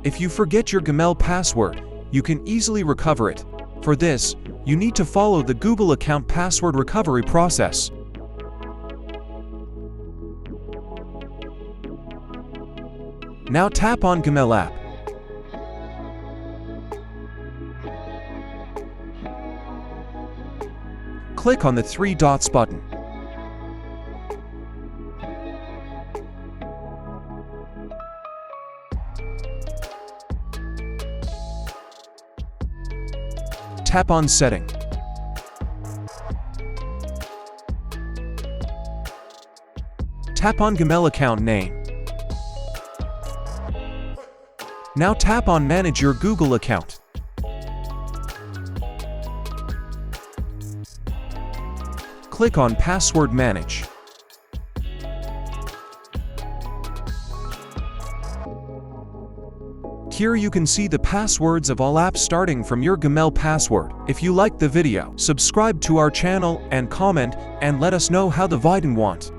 If you forget your Gmail password, you can easily recover it. For this, you need to follow the Google account password recovery process. Now tap on Gmail app. Click on the three dots button. Tap on Setting. Tap on Gmail account name. Now tap on Manage your Google account. Click on Password Manage. Here you can see the passwords of all apps starting from your Gmail password. If you liked the video, subscribe to our channel and comment and let us know how the video went.